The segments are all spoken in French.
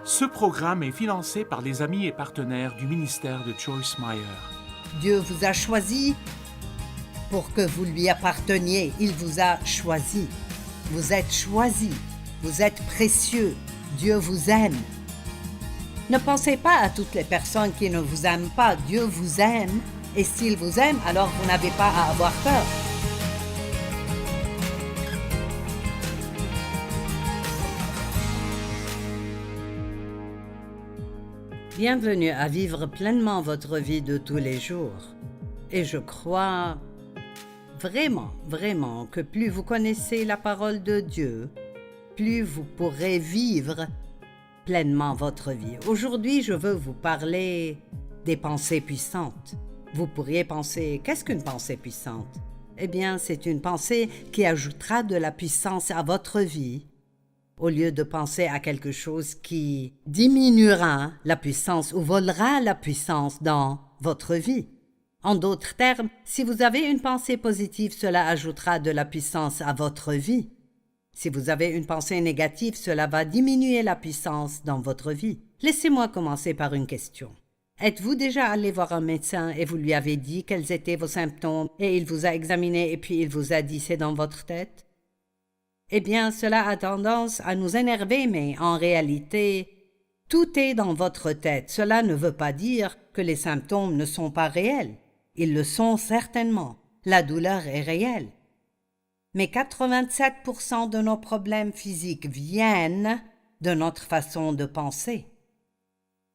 Ce programme est financé par les amis et partenaires du ministère de Joyce Meyer. Dieu vous a choisi pour que vous lui apparteniez. Il vous a choisi. Vous êtes choisi. Vous êtes précieux. Dieu vous aime. Ne pensez pas à toutes les personnes qui ne vous aiment pas. Dieu vous aime. Et s'il vous aime, alors vous n'avez pas à avoir peur. Bienvenue à vivre pleinement votre vie de tous les jours. Et je crois vraiment que plus vous connaissez la parole de Dieu, plus vous pourrez vivre pleinement votre vie. Aujourd'hui, je veux vous parler des pensées puissantes. Vous pourriez penser, qu'est-ce qu'une pensée puissante? Eh bien, c'est une pensée qui ajoutera de la puissance à votre vie, au lieu de penser à quelque chose qui diminuera la puissance ou volera la puissance dans votre vie. En d'autres termes, si vous avez une pensée positive, cela ajoutera de la puissance à votre vie. Si vous avez une pensée négative, cela va diminuer la puissance dans votre vie. Laissez-moi commencer par une question. Êtes-vous déjà allé voir un médecin et vous lui avez dit quels étaient vos symptômes et il vous a examiné et puis il vous a dit c'est dans votre tête? Eh bien, cela a tendance à nous énerver, mais en réalité, tout est dans votre tête. Cela ne veut pas dire que les symptômes ne sont pas réels. Ils le sont certainement. La douleur est réelle. Mais 87% de nos problèmes physiques viennent de notre façon de penser.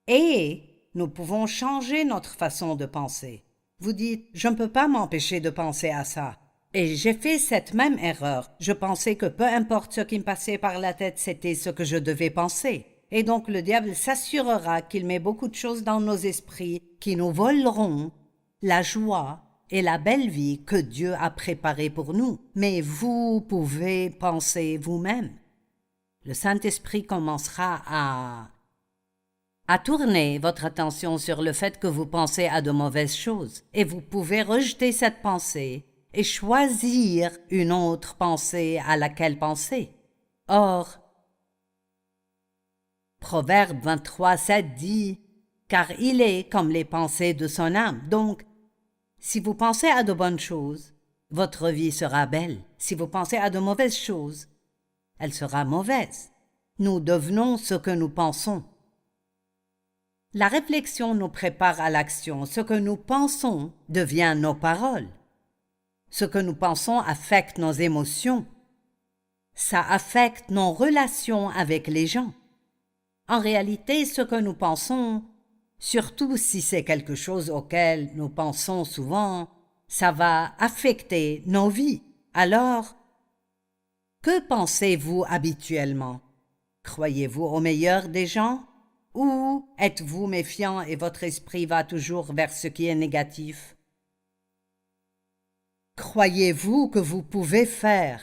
Et nous pouvons changer notre façon de penser. Vous dites, je ne peux pas m'empêcher de penser à ça. Et j'ai fait cette même erreur. Je pensais que peu importe ce qui me passait par la tête, c'était ce que je devais penser. Et donc le diable s'assurera qu'il met beaucoup de choses dans nos esprits qui nous voleront la joie et la belle vie que Dieu a préparée pour nous. Mais vous pouvez penser vous-même. Le Saint-Esprit commencera à tourner votre attention sur le fait que vous pensez à de mauvaises choses. Et vous pouvez rejeter cette pensée et choisir une autre pensée à laquelle penser. Or, Proverbe 23:7 dit « Car il est comme les pensées de son âme ». Donc, si vous pensez à de bonnes choses, votre vie sera belle. Si vous pensez à de mauvaises choses, elle sera mauvaise. Nous devenons ce que nous pensons. La réflexion nous prépare à l'action. Ce que nous pensons devient nos paroles. Ce que nous pensons affecte nos émotions. Ça affecte nos relations avec les gens. En réalité, ce que nous pensons, surtout si c'est quelque chose auquel nous pensons souvent, ça va affecter nos vies. Alors, que pensez-vous habituellement? Croyez-vous au meilleur des gens? Ou êtes-vous méfiant et votre esprit va toujours vers ce qui est négatif? Croyez-vous que vous pouvez faire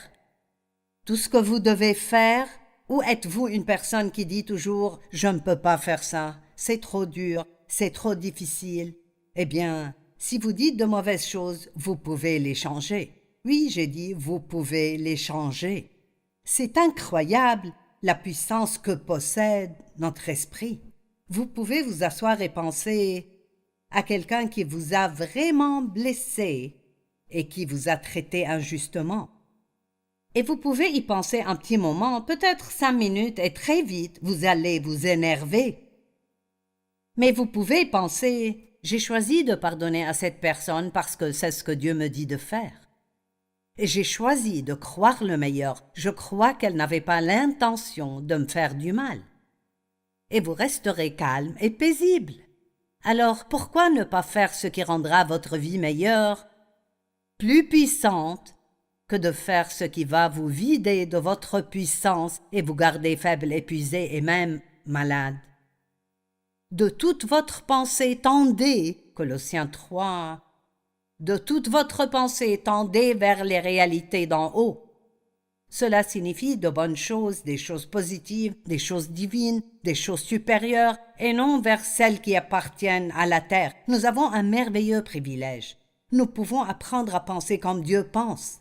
tout ce que vous devez faire? Ou êtes-vous une personne qui dit toujours « je ne peux pas faire ça, c'est trop dur, c'est trop difficile ». Eh bien, si vous dites de mauvaises choses, vous pouvez les changer. Oui, j'ai dit vous pouvez les changer. C'est incroyable la puissance que possède notre esprit. Vous pouvez vous asseoir et penser à quelqu'un qui vous a vraiment blessé et qui vous a traité injustement. Et vous pouvez y penser un petit moment, peut-être 5 minutes, et très vite, vous allez vous énerver. Mais vous pouvez penser, j'ai choisi de pardonner à cette personne parce que c'est ce que Dieu me dit de faire. Et j'ai choisi de croire le meilleur. Je crois qu'elle n'avait pas l'intention de me faire du mal. Et vous resterez calme et paisible. Alors, pourquoi ne pas faire ce qui rendra votre vie meilleure, plus puissante, que de faire ce qui va vous vider de votre puissance et vous garder faible, épuisé et même malade? De toute votre pensée tendez, Colossiens 3, de toute votre pensée tendez vers les réalités d'en haut. Cela signifie de bonnes choses, des choses positives, des choses divines, des choses supérieures, et non vers celles qui appartiennent à la terre. Nous avons un merveilleux privilège. Nous pouvons apprendre à penser comme Dieu pense.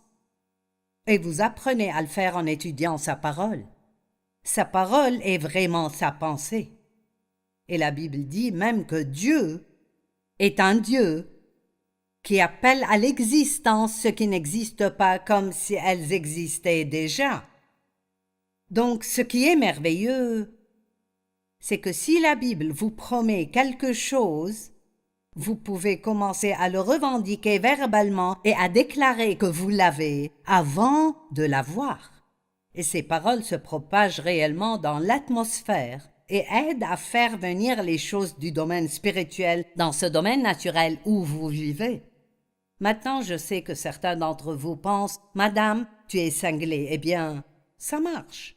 Et vous apprenez à le faire en étudiant sa parole. Sa parole est vraiment sa pensée. Et la Bible dit même que Dieu est un Dieu qui appelle à l'existence ce qui n'existe pas comme si elles existaient déjà. Donc, ce qui est merveilleux, c'est que si la Bible vous promet quelque chose, vous pouvez commencer à le revendiquer verbalement et à déclarer que vous l'avez avant de l'avoir. Et ces paroles se propagent réellement dans l'atmosphère et aident à faire venir les choses du domaine spirituel dans ce domaine naturel où vous vivez. Maintenant, je sais que certains d'entre vous pensent « Madame, tu es cinglée. » Eh bien, ça marche.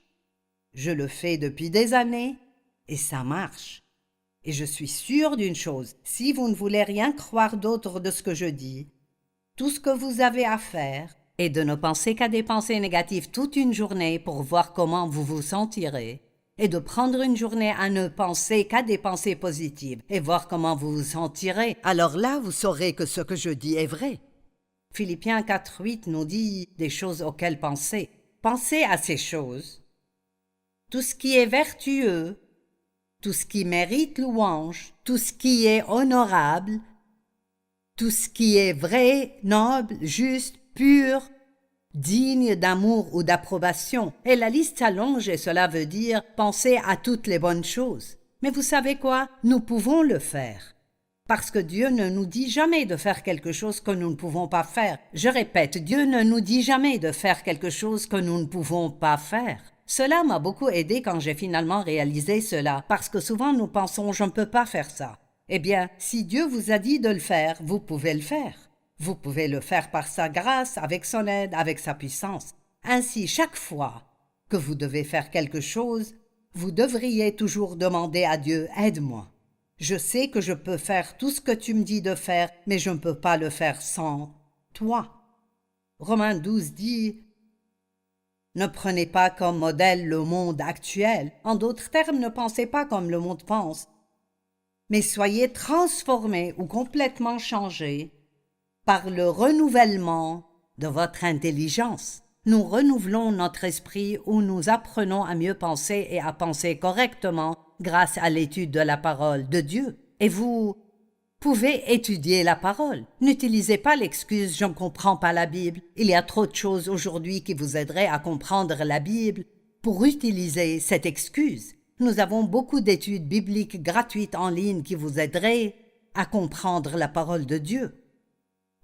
Je le fais depuis des années et ça marche. Et je suis sûre d'une chose, si vous ne voulez rien croire d'autre de ce que je dis, tout ce que vous avez à faire est de ne penser qu'à des pensées négatives toute une journée pour voir comment vous vous sentirez, et de prendre une journée à ne penser qu'à des pensées positives et voir comment vous vous sentirez. Alors là, vous saurez que ce que je dis est vrai. Philippiens 4:8 nous dit des choses auxquelles penser. Pensez à ces choses. Tout ce qui est vertueux, tout ce qui mérite louange, tout ce qui est honorable, tout ce qui est vrai, noble, juste, pur, digne d'amour ou d'approbation. Et la liste s'allonge et cela veut dire penser à toutes les bonnes choses. Mais vous savez quoi? Nous pouvons le faire. Parce que Dieu ne nous dit jamais de faire quelque chose que nous ne pouvons pas faire. Je répète, Dieu ne nous dit jamais de faire quelque chose que nous ne pouvons pas faire. Cela m'a beaucoup aidé quand j'ai finalement réalisé cela, parce que souvent nous pensons « je ne peux pas faire ça ». Eh bien, si Dieu vous a dit de le faire, vous pouvez le faire. Vous pouvez le faire par sa grâce, avec son aide, avec sa puissance. Ainsi, chaque fois que vous devez faire quelque chose, vous devriez toujours demander à Dieu « aide-moi ». Je sais que je peux faire tout ce que tu me dis de faire, mais je ne peux pas le faire sans toi. Romains 12 dit « Ne prenez pas comme modèle le monde actuel. En d'autres termes, ne pensez pas comme le monde pense, mais soyez transformés ou complètement changés par le renouvellement de votre intelligence. Nous renouvelons notre esprit où nous apprenons à mieux penser et à penser correctement grâce à l'étude de la parole de Dieu. Et vous pouvez étudier la parole. N'utilisez pas l'excuse « je ne comprends pas la Bible ». Il y a trop de choses aujourd'hui qui vous aideraient à comprendre la Bible pour utiliser cette excuse. Nous avons beaucoup d'études bibliques gratuites en ligne qui vous aideraient à comprendre la parole de Dieu.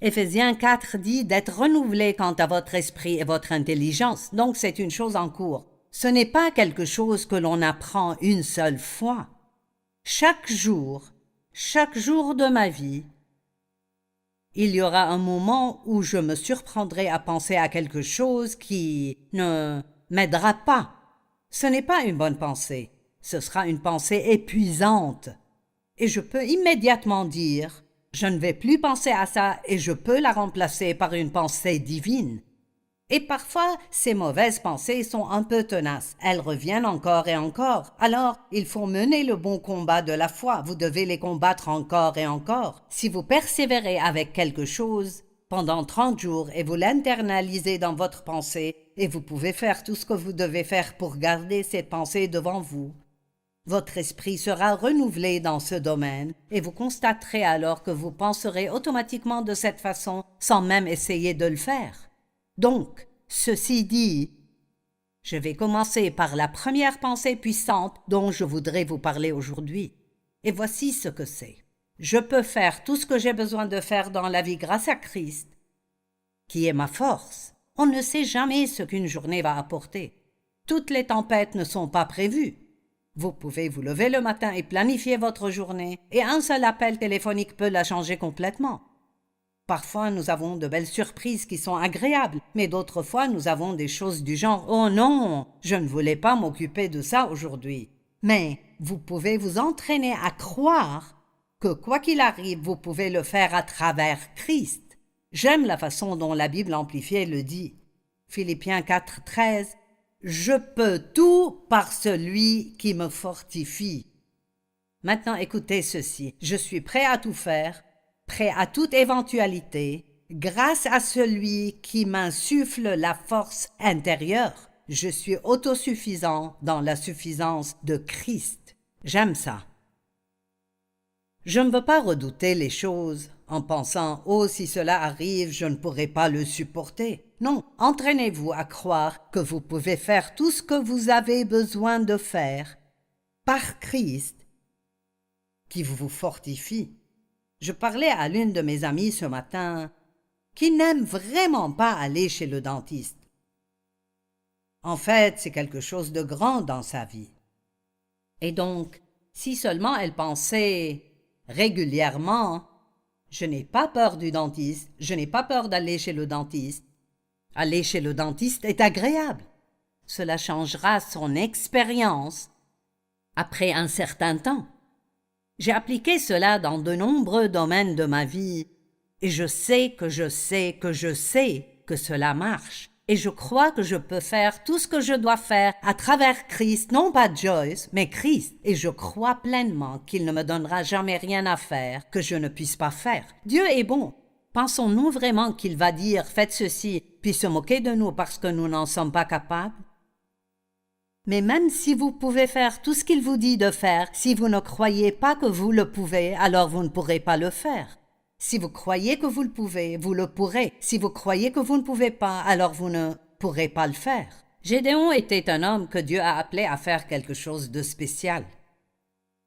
Éphésiens 4 dit d'être renouvelé quant à votre esprit et votre intelligence, donc c'est une chose en cours. Ce n'est pas quelque chose que l'on apprend une seule fois. Chaque jour de ma vie, il y aura un moment où je me surprendrai à penser à quelque chose qui ne m'aidera pas. Ce n'est pas une bonne pensée, ce sera une pensée épuisante. Et je peux immédiatement dire « je ne vais plus penser à ça » et je peux la remplacer par une pensée divine. Et parfois, ces mauvaises pensées sont un peu tenaces. Elles reviennent encore et encore. Alors, il faut mener le bon combat de la foi. Vous devez les combattre encore et encore. Si vous persévérez avec quelque chose pendant 30 jours et vous l'internalisez dans votre pensée, et vous pouvez faire tout ce que vous devez faire pour garder cette pensée devant vous, votre esprit sera renouvelé dans ce domaine et vous constaterez alors que vous penserez automatiquement de cette façon sans même essayer de le faire. Donc, ceci dit, je vais commencer par la première pensée puissante dont je voudrais vous parler aujourd'hui. Et voici ce que c'est. Je peux faire tout ce que j'ai besoin de faire dans la vie grâce à Christ, qui est ma force. On ne sait jamais ce qu'une journée va apporter. Toutes les tempêtes ne sont pas prévues. Vous pouvez vous lever le matin et planifier votre journée, et un seul appel téléphonique peut la changer complètement. Parfois, nous avons de belles surprises qui sont agréables, mais d'autres fois, nous avons des choses du genre « Oh non, je ne voulais pas m'occuper de ça aujourd'hui ». Mais vous pouvez vous entraîner à croire que quoi qu'il arrive, vous pouvez le faire à travers Christ. J'aime la façon dont la Bible amplifiée le dit. Philippiens 4:13 « Je peux tout par celui qui me fortifie ». Maintenant, écoutez ceci. Je suis prêt à tout faire, prêt à toute éventualité, grâce à celui qui m'insuffle la force intérieure. Je suis autosuffisant dans la suffisance de Christ. J'aime ça. Je ne veux pas redouter les choses en pensant « Oh, si cela arrive, je ne pourrai pas le supporter ». Non, entraînez-vous à croire que vous pouvez faire tout ce que vous avez besoin de faire par Christ qui vous fortifie. Je parlais à l'une de mes amies ce matin qui n'aime vraiment pas aller chez le dentiste. En fait, c'est quelque chose de grand dans sa vie. Et donc, si seulement elle pensait régulièrement « Je n'ai pas peur du dentiste, je n'ai pas peur d'aller chez le dentiste », aller chez le dentiste est agréable. Cela changera son expérience après un certain temps. J'ai appliqué cela dans de nombreux domaines de ma vie et je sais que cela marche. Et je crois que je peux faire tout ce que je dois faire à travers Christ, non pas Joyce, mais Christ. Et je crois pleinement qu'il ne me donnera jamais rien à faire que je ne puisse pas faire. Dieu est bon. Pensons-nous vraiment qu'il va dire « faites ceci » puis se moquer de nous parce que nous n'en sommes pas capables? Mais même si vous pouvez faire tout ce qu'il vous dit de faire, si vous ne croyez pas que vous le pouvez, alors vous ne pourrez pas le faire. Si vous croyez que vous le pouvez, vous le pourrez. Si vous croyez que vous ne pouvez pas, alors vous ne pourrez pas le faire. Gédéon était un homme que Dieu a appelé à faire quelque chose de spécial.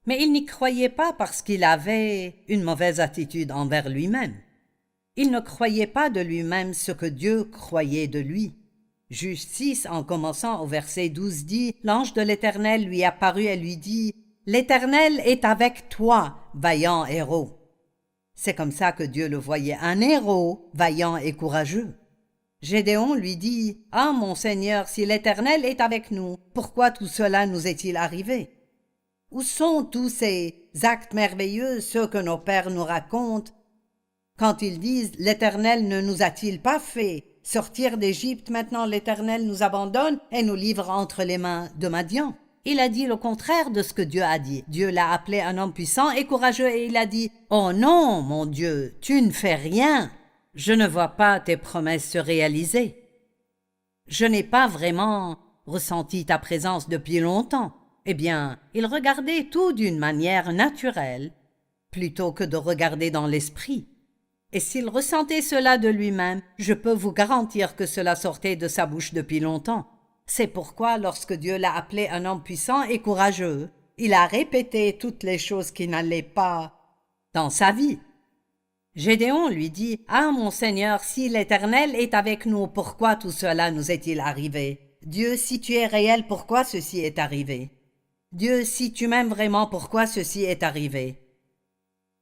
Mais il n'y croyait pas parce qu'il avait une mauvaise attitude envers lui-même. Il ne croyait pas de lui-même ce que Dieu croyait de lui. Juge 6, en commençant au verset 12, dit « L'ange de l'Éternel lui apparut et lui dit « L'Éternel est avec toi, vaillant héros. » C'est comme ça que Dieu le voyait, un héros vaillant et courageux. Gédéon lui dit « Ah, mon Seigneur, si l'Éternel est avec nous, pourquoi tout cela nous est-il arrivé? Où sont tous ces actes merveilleux, ceux que nos pères nous racontent, quand ils disent « L'Éternel ne nous a-t-il pas fait sortir d'Égypte, maintenant l'Éternel nous abandonne et nous livre entre les mains de Madian ?» Il a dit le contraire de ce que Dieu a dit. Dieu l'a appelé un homme puissant et courageux et il a dit « Oh non, mon Dieu, tu ne fais rien. Je ne vois pas tes promesses se réaliser. Je n'ai pas vraiment ressenti ta présence depuis longtemps. » Eh bien, il regardait tout d'une manière naturelle, plutôt que de regarder dans l'esprit. Et s'il ressentait cela de lui-même, je peux vous garantir que cela sortait de sa bouche depuis longtemps. C'est pourquoi, lorsque Dieu l'a appelé un homme puissant et courageux, il a répété toutes les choses qui n'allaient pas dans sa vie. Gédéon lui dit « Ah, mon Seigneur, si l'Éternel est avec nous, pourquoi tout cela nous est-il arrivé? Dieu, si tu es réel, pourquoi ceci est arrivé? Dieu, si tu m'aimes vraiment, pourquoi ceci est arrivé? »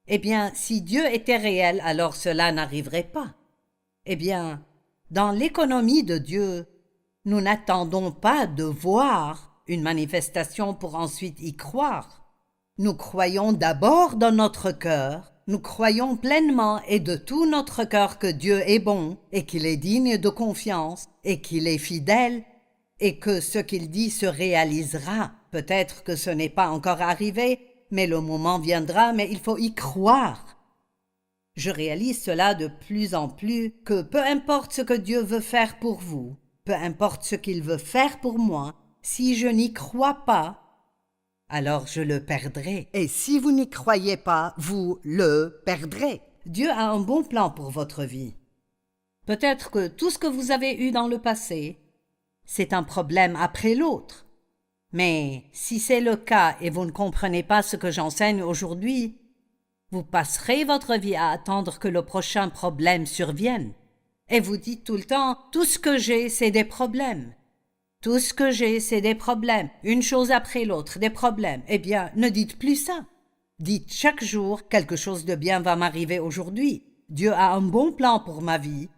Eh bien, si Dieu était réel, alors cela n'arriverait pas. Eh bien, dans l'économie de Dieu, nous n'attendons pas de voir une manifestation pour ensuite y croire. Nous croyons d'abord dans notre cœur, nous croyons pleinement et de tout notre cœur que Dieu est bon et qu'il est digne de confiance et qu'il est fidèle et que ce qu'il dit se réalisera. Peut-être que ce n'est pas encore arrivé, mais le moment viendra, mais il faut y croire. Je réalise cela de plus en plus, que peu importe ce que Dieu veut faire pour vous, peu importe ce qu'il veut faire pour moi, si je n'y crois pas, alors je le perdrai. Et si vous n'y croyez pas, vous le perdrez. Dieu a un bon plan pour votre vie. Peut-être que tout ce que vous avez eu dans le passé, c'est un problème après l'autre. Mais si c'est le cas et vous ne comprenez pas ce que j'enseigne aujourd'hui, vous passerez votre vie à attendre que le prochain problème survienne. Et vous dites tout le temps « tout ce que j'ai, c'est des problèmes. Tout ce que j'ai, c'est des problèmes. Une chose après l'autre, des problèmes. » Eh bien, ne dites plus ça. Dites chaque jour « quelque chose de bien va m'arriver aujourd'hui. Dieu a un bon plan pour ma vie.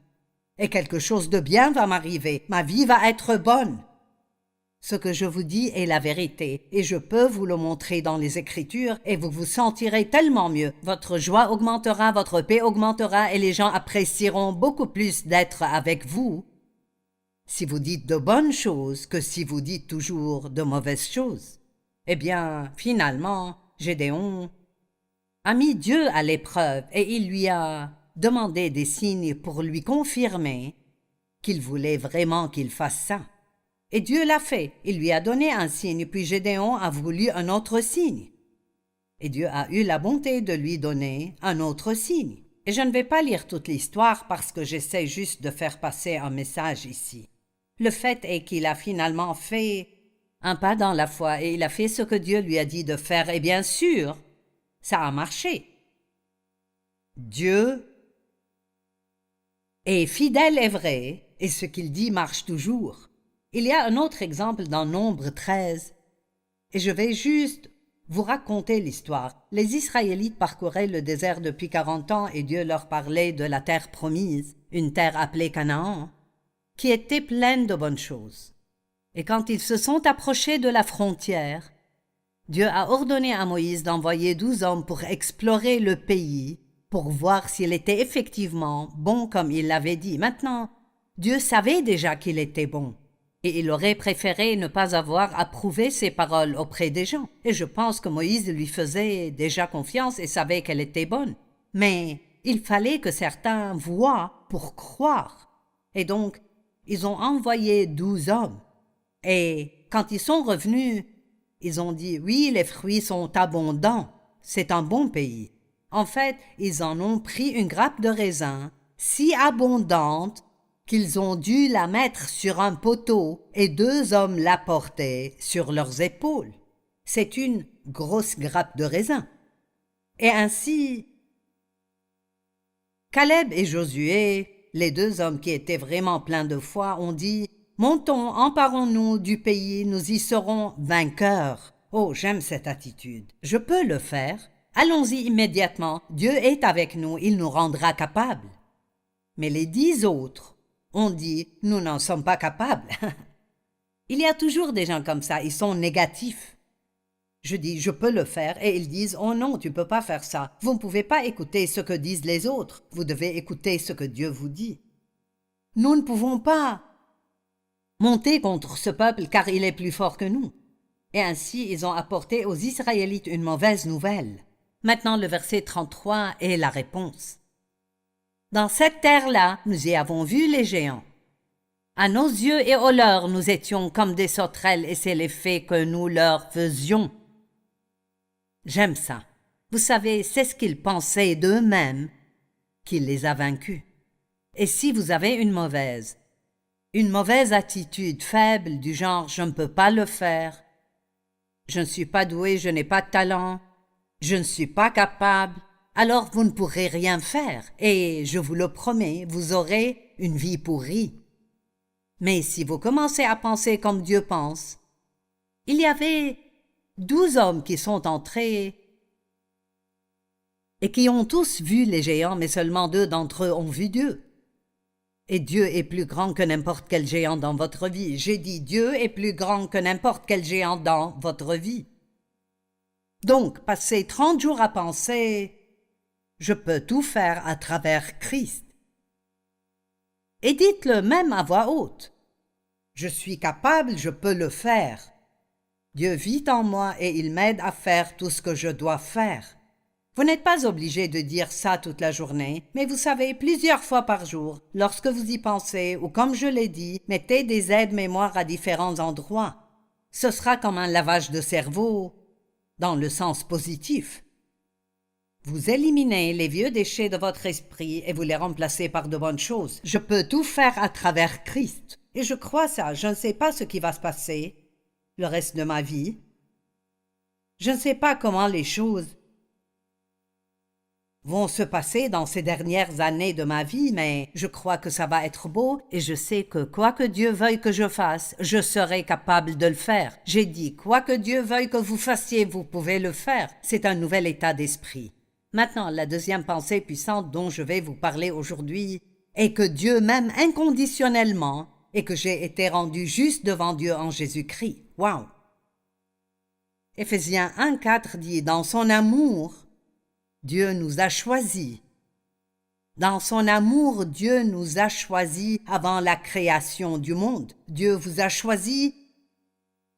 Et quelque chose de bien va m'arriver. Ma vie va être bonne. » Ce que je vous dis est la vérité, et je peux vous le montrer dans les Écritures, et vous vous sentirez tellement mieux. Votre joie augmentera, votre paix augmentera, et les gens apprécieront beaucoup plus d'être avec vous si vous dites de bonnes choses que si vous dites toujours de mauvaises choses. Eh bien, finalement, Gédéon a mis Dieu à l'épreuve, et il lui a demandé des signes pour lui confirmer qu'il voulait vraiment qu'il fasse ça. Et Dieu l'a fait. Il lui a donné un signe, puis Gédéon a voulu un autre signe. Et Dieu a eu la bonté de lui donner un autre signe. Et je ne vais pas lire toute l'histoire parce que j'essaie juste de faire passer un message ici. Le fait est qu'il a finalement fait un pas dans la foi et il a fait ce que Dieu lui a dit de faire. Et bien sûr, ça a marché. Dieu est fidèle et vrai, et ce qu'il dit marche toujours. Il y a un autre exemple dans Nombre 13, et je vais juste vous raconter l'histoire. Les Israélites parcouraient le désert depuis 40 ans et Dieu leur parlait de la terre promise, une terre appelée Canaan, qui était pleine de bonnes choses. Et quand ils se sont approchés de la frontière, Dieu a ordonné à Moïse d'envoyer 12 hommes pour explorer le pays, pour voir s'il était effectivement bon comme il l'avait dit. Maintenant, Dieu savait déjà qu'il était bon, et il aurait préféré ne pas avoir à prouver ses paroles auprès des gens. Et je pense que Moïse lui faisait déjà confiance et savait qu'elle était bonne. Mais il fallait que certains voient pour croire. Et donc, ils ont envoyé 12 hommes. Et quand ils sont revenus, ils ont dit « Oui, les fruits sont abondants, c'est un bon pays ». En fait, ils en ont pris une grappe de raisin si abondante qu'ils ont dû la mettre sur un poteau et 2 hommes la portaient sur leurs épaules. C'est une grosse grappe de raisin. Et ainsi, Caleb et Josué, les 2 hommes qui étaient vraiment pleins de foi, ont dit « Montons, emparons-nous du pays, nous y serons vainqueurs. » Oh, j'aime cette attitude. Je peux le faire. Allons-y immédiatement. Dieu est avec nous, il nous rendra capables. Mais les 10 autres ont dit « Nous n'en sommes pas capables. » Il y a toujours des gens comme ça, ils sont négatifs. Je dis « Je peux le faire » et ils disent « Oh non, tu ne peux pas faire ça. Vous ne pouvez pas écouter ce que disent les autres. Vous devez écouter ce que Dieu vous dit. » Nous ne pouvons pas monter contre ce peuple car il est plus fort que nous. Et ainsi, ils ont apporté aux Israélites une mauvaise nouvelle. Maintenant, le verset 33 est la réponse. Dans cette terre-là, nous y avons vu les géants. À nos yeux et aux leurs, nous étions comme des sauterelles et c'est l'effet que nous leur faisions. J'aime ça. Vous savez, c'est ce qu'ils pensaient d'eux-mêmes qui les a vaincus. Et si vous avez une mauvaise attitude faible du genre « je ne peux pas le faire », « je ne suis pas doué, je n'ai pas de talent », « je ne suis pas capable », alors vous ne pourrez rien faire et, je vous le promets, vous aurez une vie pourrie. Mais si vous commencez à penser comme Dieu pense, il y avait 12 hommes qui sont entrés et qui ont tous vu les géants, mais seulement 2 d'entre eux ont vu Dieu. Et Dieu est plus grand que n'importe quel géant dans votre vie. J'ai dit Dieu est plus grand que n'importe quel géant dans votre vie. Donc, passez 30 jours à penser « Je peux tout faire à travers Christ ». Et dites-le même à voix haute. « Je suis capable, je peux le faire. Dieu vit en moi et il m'aide à faire tout ce que je dois faire. » Vous n'êtes pas obligé de dire ça toute la journée, mais vous savez, plusieurs fois par jour, lorsque vous y pensez, ou comme je l'ai dit, mettez des aides-mémoires à différents endroits. Ce sera comme un lavage de cerveau, dans le sens positif. Vous éliminez les vieux déchets de votre esprit et vous les remplacez par de bonnes choses. Je peux tout faire à travers Christ. Et je crois ça, je ne sais pas ce qui va se passer le reste de ma vie. Je ne sais pas comment les choses vont se passer dans ces dernières années de ma vie, mais je crois que ça va être beau et je sais que quoi que Dieu veuille que je fasse, je serai capable de le faire. J'ai dit, quoi que Dieu veuille que vous fassiez, vous pouvez le faire. C'est un nouvel état d'esprit. Maintenant, la deuxième pensée puissante dont je vais vous parler aujourd'hui est que Dieu m'aime inconditionnellement et que j'ai été rendu juste devant Dieu en Jésus-Christ. Wow! Éphésiens 1,4 dit, dans son amour, Dieu nous a choisis. Dans son amour, Dieu nous a choisis avant la création du monde. Dieu vous a choisis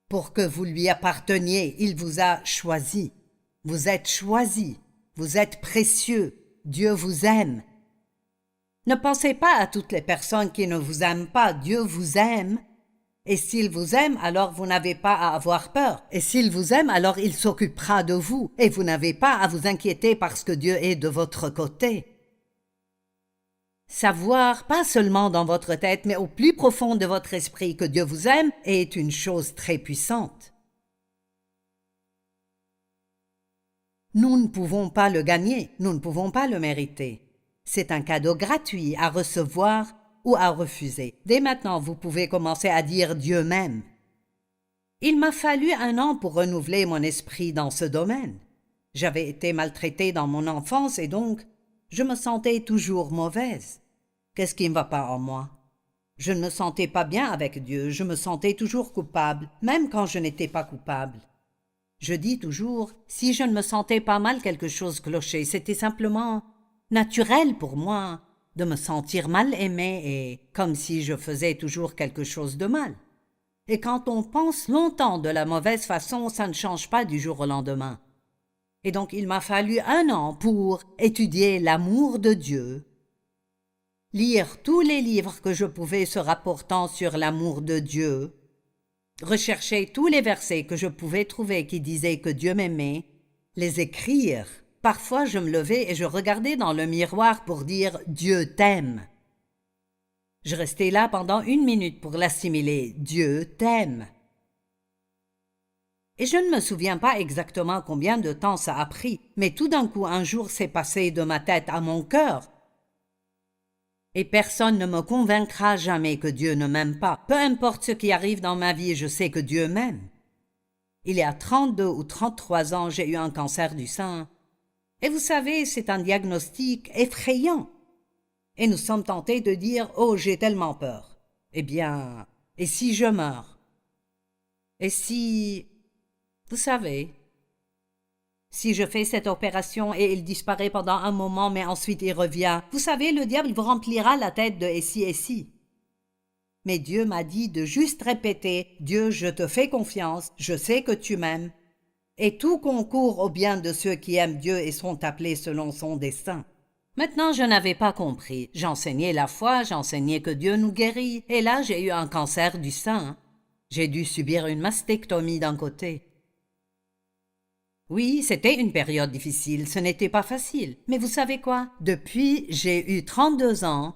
pour que vous lui apparteniez. Il vous a choisis. Vous êtes choisis. Vous êtes précieux. Dieu vous aime. Ne pensez pas à toutes les personnes qui ne vous aiment pas. Dieu vous aime Et s'il vous aime, alors vous n'avez pas à avoir peur. Et s'il vous aime, alors il s'occupera de vous. Et vous n'avez pas à vous inquiéter parce que Dieu est de votre côté. Savoir, pas seulement dans votre tête, mais au plus profond de votre esprit que Dieu vous aime est une chose très puissante. Nous ne pouvons pas le gagner, nous ne pouvons pas le mériter. C'est un cadeau gratuit à recevoir ou à refuser. Dès maintenant, vous pouvez commencer à dire Dieu m'aime. Il m'a fallu 1 an pour renouveler mon esprit dans ce domaine. J'avais été maltraitée dans mon enfance et donc je me sentais toujours mauvaise. Qu'est-ce qui ne va pas en moi? Je ne me sentais pas bien avec Dieu, je me sentais toujours coupable, même quand je n'étais pas coupable. Je dis toujours, si je ne me sentais pas mal, quelque chose clochait. C'était simplement naturel pour moi de me sentir mal aimée et comme si je faisais toujours quelque chose de mal. Et quand on pense longtemps de la mauvaise façon, ça ne change pas du jour au lendemain. Et donc il m'a fallu 1 an pour étudier l'amour de Dieu, lire tous les livres que je pouvais se rapportant sur l'amour de Dieu, rechercher tous les versets que je pouvais trouver qui disaient que Dieu m'aimait, les écrire. Parfois je me levais et je regardais dans le miroir pour dire « Dieu t'aime ». Je restais là pendant 1 minute pour l'assimiler « Dieu t'aime ». Et je ne me souviens pas exactement combien de temps ça a pris, mais tout d'un coup un jour c'est passé de ma tête à mon cœur. Et personne ne me convaincra jamais que Dieu ne m'aime pas. Peu importe ce qui arrive dans ma vie, je sais que Dieu m'aime. Il y a 32 ou 33 ans, j'ai eu un cancer du sein. Et vous savez, c'est un diagnostic effrayant. Et nous sommes tentés de dire « Oh, j'ai tellement peur ». Eh bien, et si je meurs? Et si... Vous savez, si je fais cette opération et il disparaît pendant un moment mais ensuite il revient, vous savez, le diable vous remplira la tête de « et si, et si ». Mais Dieu m'a dit de juste répéter « Dieu, je te fais confiance, je sais que tu m'aimes ». Et tout concourt au bien de ceux qui aiment Dieu et sont appelés selon son dessein. Maintenant, je n'avais pas compris. J'enseignais la foi, j'enseignais que Dieu nous guérit. Et là, j'ai eu un cancer du sein. J'ai dû subir une mastectomie d'un côté. Oui, c'était une période difficile, ce n'était pas facile. Mais vous savez quoi? Depuis, j'ai eu 32 ans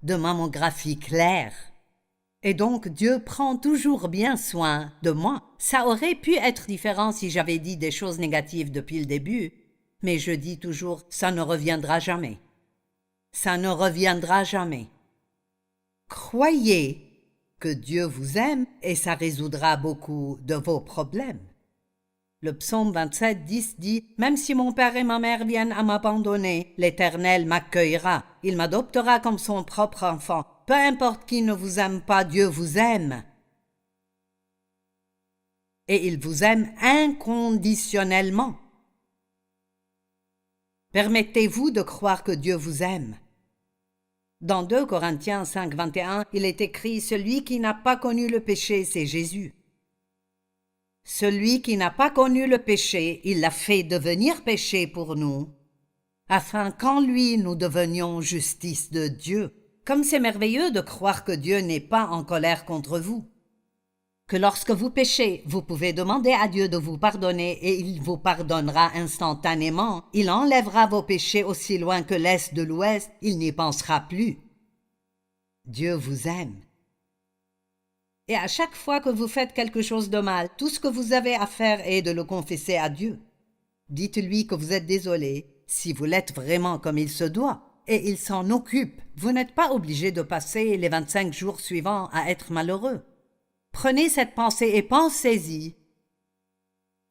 de mammographie claire. Et donc Dieu prend toujours bien soin de moi. Ça aurait pu être différent si j'avais dit des choses négatives depuis le début, mais je dis toujours, ça ne reviendra jamais. Ça ne reviendra jamais. Croyez que Dieu vous aime et ça résoudra beaucoup de vos problèmes. Le psaume 27, 10 dit « Même si mon père et ma mère viennent à m'abandonner, l'Éternel m'accueillera. Il m'adoptera comme son propre enfant. Peu importe qui ne vous aime pas, Dieu vous aime. Et il vous aime inconditionnellement. Permettez-vous de croire que Dieu vous aime. Dans 2 Corinthiens 5, 21, il est écrit « Celui qui n'a pas connu le péché, c'est Jésus. » Celui qui n'a pas connu le péché, il l'a fait devenir péché pour nous, afin qu'en lui nous devenions justice de Dieu. Comme c'est merveilleux de croire que Dieu n'est pas en colère contre vous. Que lorsque vous péchez, vous pouvez demander à Dieu de vous pardonner et il vous pardonnera instantanément. Il enlèvera vos péchés aussi loin que l'est de l'ouest, il n'y pensera plus. Dieu vous aime. Et à chaque fois que vous faites quelque chose de mal, tout ce que vous avez à faire est de le confesser à Dieu. Dites-lui que vous êtes désolé, si vous l'êtes vraiment comme il se doit. Et il s'en occupe. Vous n'êtes pas obligé de passer les 25 jours suivants à être malheureux. Prenez cette pensée et pensez-y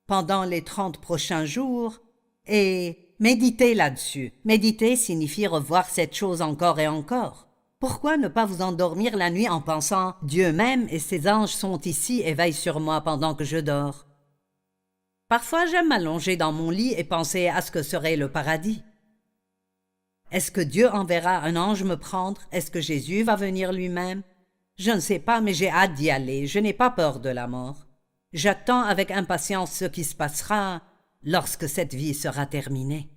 pendant les 30 prochains jours et méditez là-dessus. Méditer signifie revoir cette chose encore et encore. Pourquoi ne pas vous endormir la nuit en pensant « Dieu m'aime et ses anges sont ici et veillent sur moi pendant que je dors ». Parfois j'aime m'allonger dans mon lit et penser à ce que serait le paradis. Est-ce que Dieu enverra un ange me prendre? Est-ce que Jésus va venir lui-même? Je ne sais pas, mais j'ai hâte d'y aller. Je n'ai pas peur de la mort. J'attends avec impatience ce qui se passera lorsque cette vie sera terminée.